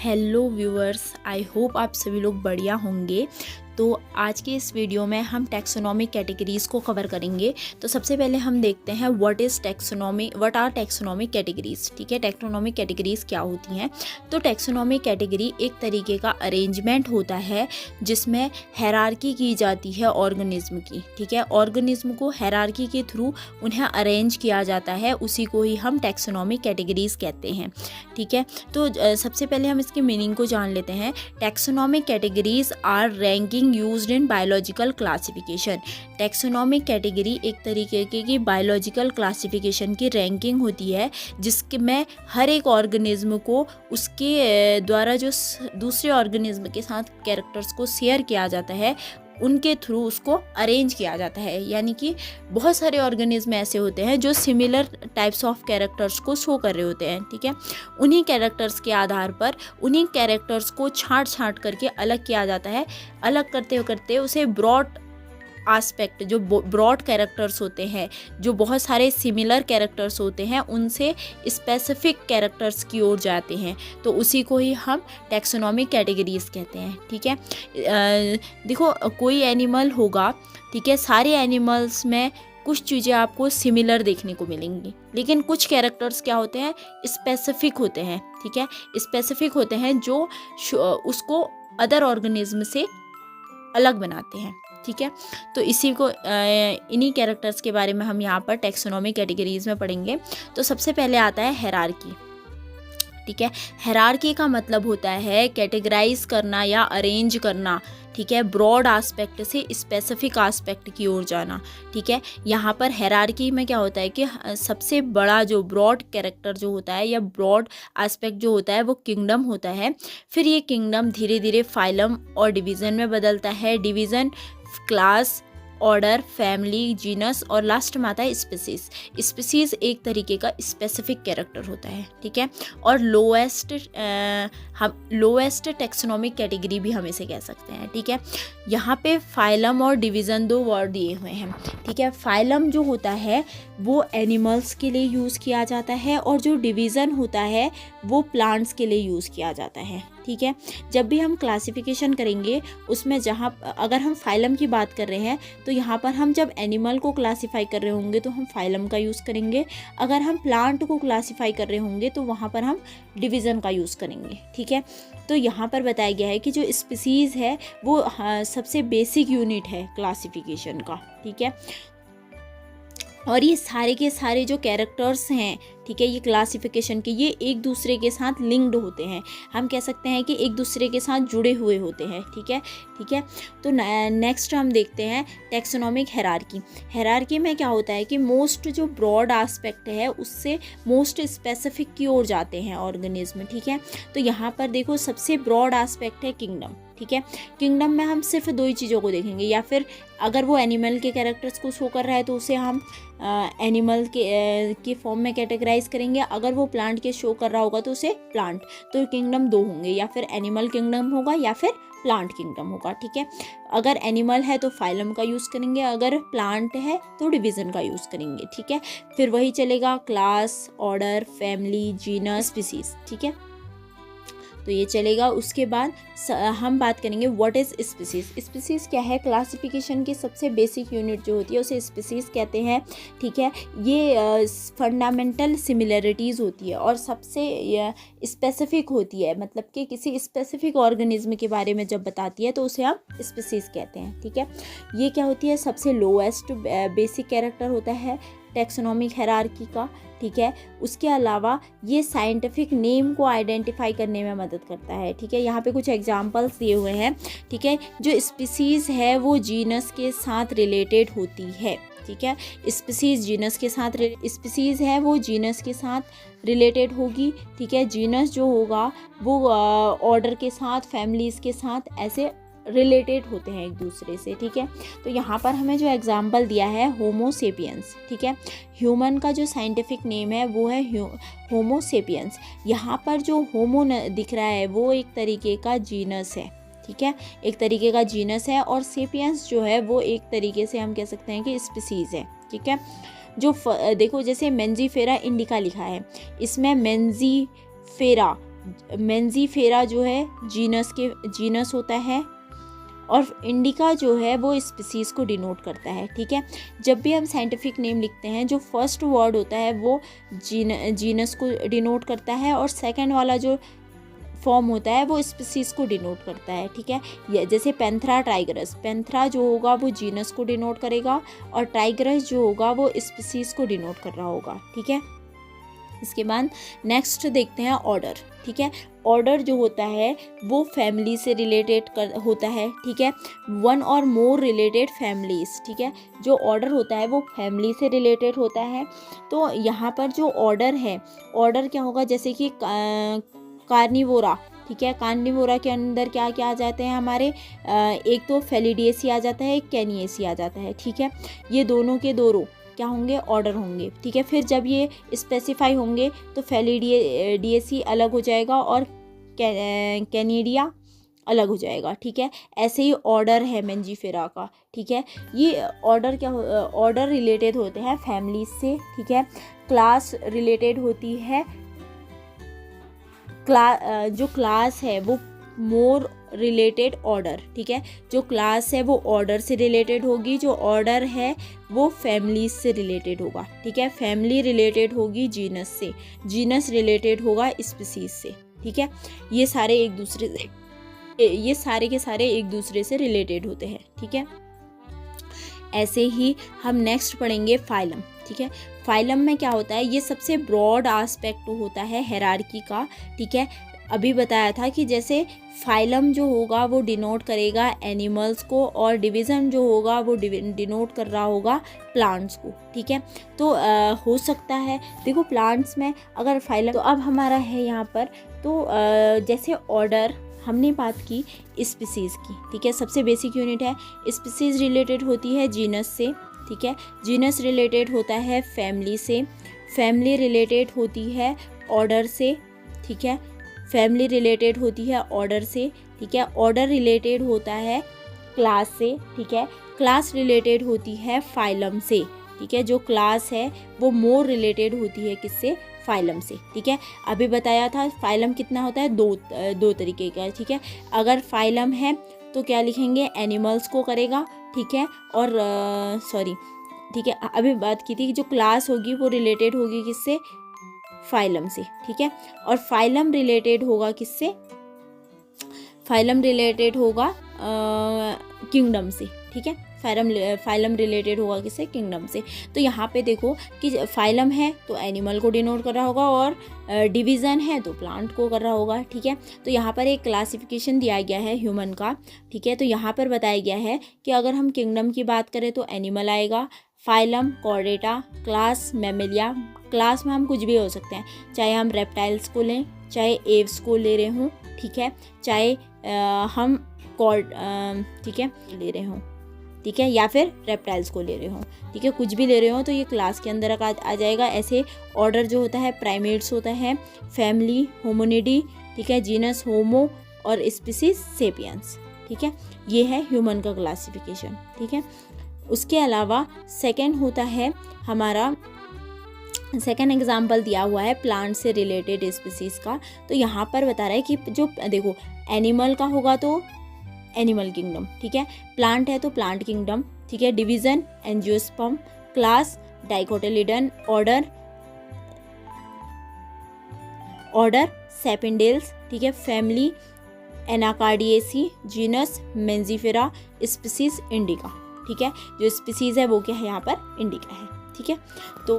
Hello viewers, I hope आप सभी लोग बढ़िया होंगे। तो आज के इस वीडियो में हम टैक्सोनॉमी कैटेगरीज़ को कवर करेंगे। तो सबसे पहले हम देखते हैं व्हाट आर टैक्सोनॉमी कैटेगरीज़। ठीक है, टैक्सोनॉमी कैटेगरीज़ क्या होती हैं। तो टैक्सोनॉमी कैटेगरी एक तरीके का अरेंजमेंट होता है जिसमें हायरार्की की जाती है ऑर्गेनिज्म की। ठीक है, ऑर्गेनिज्म को हायरार्की के थ्रू उन्हें अरेंज किया जाता है, उसी को ही हम टैक्सोनॉमी कैटेगरीज़ कहते हैं। ठीक है, तो सबसे पहले हम इसकी मीनिंग को जान लेते हैं। Taxonomy categories are ranking used in biological classification. Taxonomy category एक तरीके की बायोलॉजिकल क्लासिफिकेशन की रैंकिंग होती है जिसके में हर एक ऑर्गेनिज्म को उसके द्वारा जो दूसरे ऑर्गेनिज्म के साथ कैरेक्टर्स को शेयर किया जाता है उनके थ्रू उसको अरेंज किया जाता है। यानी कि बहुत सारे ऑर्गेनिज्म ऐसे होते हैं जो सिमिलर टाइप्स ऑफ कैरेक्टर्स को शो कर रहे होते हैं। ठीक है, उन्हीं कैरेक्टर्स के आधार पर उन्हीं कैरेक्टर्स को छांट करके अलग किया जाता है। अलग करते करते उसे ब्रॉड आस्पेक्ट, जो ब्रॉड कैरेक्टर्स होते हैं, जो बहुत सारे सिमिलर कैरेक्टर्स होते हैं, उनसे स्पेसिफिक कैरेक्टर्स की ओर जाते हैं। तो उसी को ही हम टैक्सोनॉमी कैटेगरीज कहते हैं। ठीक है, देखो कोई एनिमल होगा, ठीक है, सारे एनिमल्स में कुछ चीज़ें आपको सिमिलर देखने को मिलेंगी, लेकिन कुछ कैरेक्टर्स क्या होते हैं, स्पेसिफिक होते हैं। ठीक है, स्पेसिफिक होते हैं जो उसको अदर ऑर्गेनिज्म से अलग बनाते हैं। ठीक है, तो इसी को इन्हीं कैरेक्टर्स के बारे में हम यहाँ पर टैक्सोनॉमी कैटेगरीज में पढ़ेंगे। तो सबसे पहले आता है हायरार्की। ठीक है, हायरार्की का मतलब होता है कैटेगराइज करना या अरेंज करना। ठीक है, ब्रॉड आस्पेक्ट से स्पेसिफिक आस्पेक्ट की ओर जाना। ठीक है, यहाँ पर हायरार्की में क्या होता है कि सबसे बड़ा जो ब्रॉड कैरेक्टर जो होता है या ब्रॉड आस्पेक्ट जो होता है वो किंगडम होता है। फिर ये किंगडम धीरे धीरे फाइलम और डिवीज़न में बदलता है। Division class, order, family, genus और लास्ट में आता है स्पीसीज। स्पीसीज एक तरीके का स्पेसिफिक कैरेक्टर होता है। ठीक है, और लोएस्ट टैक्सोनॉमिक कैटेगरी भी हम इसे कह सकते हैं। ठीक है, यहाँ पे फाइलम और डिवीज़न दो वर्ड दिए हुए हैं। ठीक है, फाइलम जो होता है वो एनिमल्स के लिए यूज़ किया जाता है और जो डिवीज़न होता है वो प्लांट्स के लिए यूज़ किया जाता है। ठीक है, जब भी हम क्लासिफिकेशन करेंगे उसमें जहाँ अगर हम फाइलम की बात कर रहे हैं तो यहाँ पर हम जब एनिमल को क्लासिफाई कर रहे होंगे तो हम फाइलम का यूज़ करेंगे। अगर हम प्लांट को क्लासिफाई कर रहे होंगे तो वहाँ पर हम डिवीज़न का यूज़ करेंगे। ठीक है, तो यहाँ पर बताया गया है कि जो स्पीसीज़ है वो सबसे बेसिक यूनिट है क्लासिफिकेशन का। ठीक है, और ये सारे के सारे जो कैरेक्टर्स हैं, ठीक है, ये क्लासिफिकेशन के, ये एक दूसरे के साथ लिंक्ड होते हैं। हम कह सकते हैं कि एक दूसरे के साथ जुड़े हुए होते हैं। ठीक है, ठीक है, तो नेक्स्ट हम देखते हैं टैक्सोनॉमिक हायरार्की। हायरार्की में क्या होता है कि मोस्ट जो ब्रॉड आस्पेक्ट है उससे मोस्ट स्पेसिफिक की ओर जाते हैं ऑर्गेनिज्म। ठीक है, तो यहाँ पर देखो सबसे ब्रॉड आस्पेक्ट है किंगडम। ठीक है, किंगडम में हम सिर्फ दो ही चीज़ों को देखेंगे, या फिर अगर वो एनिमल के कैरेक्टर्स को शो कर रहा है तो उसे हम एनिमल के फॉर्म में कैटेगराइज करेंगे। अगर वो प्लांट के शो कर रहा होगा तो उसे प्लांट। तो किंगडम दो होंगे, या फिर एनिमल किंगडम होगा या फिर प्लांट किंगडम होगा। ठीक है, अगर एनिमल है तो फाइलम का यूज़ करेंगे, अगर प्लांट है तो डिवीज़न का यूज़ करेंगे। ठीक है, फिर वही चलेगा class, order, family, genus, species. ठीक है, तो ये चलेगा। उसके बाद हम बात करेंगे व्हाट इज़ स्पीसीज। स्पीसीज क्या है, क्लासिफिकेशन की सबसे बेसिक यूनिट जो होती है उसे स्पीसीज कहते हैं। ठीक है, ये फंडामेंटल सिमिलरिटीज़ होती है और सबसे स्पेसिफिक होती है, मतलब कि किसी स्पेसिफिक ऑर्गेनिज्म के बारे में जब बताती है तो उसे हम स्पीसीज कहते हैं। ठीक है, ये क्या होती है, सबसे लोएस्ट बेसिक कैरेक्टर होता है टैक्सोनॉमिक हायरार्की का। ठीक है, उसके अलावा ये साइंटिफिक नेम को आइडेंटिफाई करने में मदद करता है। ठीक है, यहाँ पे कुछ एग्जांपल्स दिए हुए हैं। ठीक है, जो स्पीसीज़ है वो जीनस के साथ रिलेटेड होती है। ठीक है, स्पीसीज़ जीनस के साथ, स्पीसीज़ है वो जीनस के साथ रिलेटेड होगी। ठीक है, जीनस जो होगा वो ऑर्डर के साथ, फैमिलीज़ के साथ ऐसे रिलेटेड होते हैं एक दूसरे से। ठीक है, तो यहाँ पर हमें जो एग्जाम्पल दिया है होमो सेपियंस। ठीक है, ह्यूमन का जो साइंटिफिक नेम है वो है होमो सेपियंस। यहाँ पर जो होमो दिख रहा है वो एक तरीके का जीनस है। ठीक है, एक तरीके का जीनस है, और सेपियंस जो है वो एक तरीके से हम कह सकते हैं कि स्पीसीज़ है। ठीक है, जो देखो जैसे मेंजीफेरा इंडिका लिखा है, इसमें मेंजीफेरा मेंजीफेरा जो है जीनस होता है, और इंडिका जो है वो स्पीसीज़ को डिनोट करता है। ठीक है, जब भी हम साइंटिफिक नेम लिखते हैं जो फर्स्ट वर्ड होता है वो जीनस को डिनोट करता है, और सेकंड वाला जो फॉर्म होता है वो स्पीसीज़ को डिनोट करता है। ठीक है, ये जैसे पैंथरा टाइगरस, पैंथरा जो होगा वो जीनस को डिनोट करेगा, और टाइगरस जो होगा वो स्पीसीज़ को डिनोट कर रहा होगा। ठीक है, इसके बाद नेक्स्ट देखते हैं ऑर्डर। ठीक है, ऑर्डर जो होता है वो फैमिली से रिलेटेड होता है। ठीक है, वन और मोर रिलेटेड फैमिलीज। ठीक है, जो ऑर्डर होता है वो फैमिली से रिलेटेड होता है। तो यहाँ पर जो ऑर्डर है, ऑर्डर क्या होगा, जैसे कि कार्निवोरा। ठीक है, कार्निवोरा के अंदर क्या क्या आ जाते हैं हमारे, एक तो फेलिडिएसी आ जाता है, एक कैनिएसी आ जाता है। ठीक है, ये दोनों के दोनों क्या होंगे, ऑर्डर होंगे। ठीक है, फिर जब ये स्पेसिफाई होंगे तो फेलिडिएसी अलग हो जाएगा और कैनिडिया अलग हो जाएगा। ठीक है, ऐसे ही ऑर्डर है मेंजीफेरा का। ठीक है, ये ऑर्डर ऑर्डर रिलेटेड होते हैं फैमिली से। ठीक है, क्लास रिलेटेड होती है, जो क्लास है वो मोर रिलेटेड ऑर्डर। ठीक है, जो क्लास है वो ऑर्डर से रिलेटेड होगी, जो ऑर्डर है वो फैमिली से रिलेटेड होगा। ठीक है, फैमिली रिलेटेड होगी जीनस से, जीनस रिलेटेड होगा स्पीसीज से। ठीक है, ये सारे के सारे एक दूसरे से रिलेटेड होते हैं। ठीक है, ऐसे ही हम नेक्स्ट पढ़ेंगे फाइलम। ठीक है, फाइलम में क्या होता है, ये सबसे ब्रॉड एस्पेक्ट होता है हायरार्की का। ठीक है, अभी बताया था कि जैसे फाइलम जो होगा वो डिनोट करेगा एनिमल्स को, और डिवीज़न जो होगा वो डिनोट कर रहा होगा प्लांट्स को। ठीक है, तो हो सकता है, देखो प्लांट्स में अगर फाइलम, तो अब हमारा है यहाँ पर, तो जैसे ऑर्डर हमने बात की स्पीसीज़ की। ठीक है, सबसे बेसिक यूनिट है, स्पीसीज़ रिलेटेड होती है जीनस से। ठीक है, जीनस रिलेटेड होता है फैमिली से, फैमिली रिलेटेड होती है ऑर्डर से। ठीक है, फैमिली रिलेटेड होती है ऑर्डर से। ठीक है, ऑर्डर रिलेटेड होता है क्लास से। ठीक है, क्लास रिलेटेड होती है फाइलम से। ठीक है, जो क्लास है वो मोर रिलेटेड होती है किससे, फाइलम से। ठीक है, अभी बताया था फाइलम कितना होता है, दो तरीके का। ठीक है, अगर फाइलम है तो क्या लिखेंगे, एनिमल्स को करेगा। ठीक है, और ठीक है, अभी बात की थी कि जो क्लास होगी वो रिलेटेड होगी किससे, फाइलम से। ठीक है, और फाइलम रिलेटेड होगा किससे, फाइलम रिलेटेड होगा किंगडम से। ठीक है, फाइलम रिलेटेड होगा किससे, किंगडम से। तो यहाँ पे देखो कि फाइलम है तो एनिमल को डिनोट कर रहा होगा, और डिवीज़न है तो प्लांट को कर रहा होगा। ठीक है, तो यहाँ पर एक क्लासिफिकेशन दिया गया है ह्यूमन का। ठीक है, तो यहाँ पर बताया गया है कि अगर हम किंगडम की बात करें तो एनिमल आएगा, phylum Chordata, class Mammalia. Class में हम कुछ भी हो सकते हैं, चाहे हम रेप्टाइल्स को लें, चाहे एव्स को ले रहे हों। ठीक है, चाहे हम ठीक है ले रहे हों। ठीक है, या फिर रेप्टाइल्स को ले रहे हो। ठीक है, कुछ भी ले रहे हो तो ये क्लास के अंदर आ जाएगा। ऐसे ऑर्डर जो होता है प्राइमेट्स होता है, फैमिली होमोनिडी। ठीक है, जीनस होमो, और स्पीसीज सेपियंस। ठीक है, ये है ह्यूमन का क्लासिफिकेशन। ठीक है, उसके अलावा सेकंड होता है हमारा, सेकंड एग्जाम्पल दिया हुआ है प्लांट से रिलेटेड स्पीसीज का। तो यहाँ पर बता रहा है कि जो देखो एनिमल का होगा तो एनिमल किंगडम। ठीक है, प्लांट है तो प्लांट किंगडम। ठीक है, division angiosperm, class dicotyledon, order Sapindales. ठीक है, family Anacardiaceae, genus Mangifera, species indica. ठीक है, जो स्पीसीज है वो क्या है यहाँ पर, इंडिका है। ठीक है, तो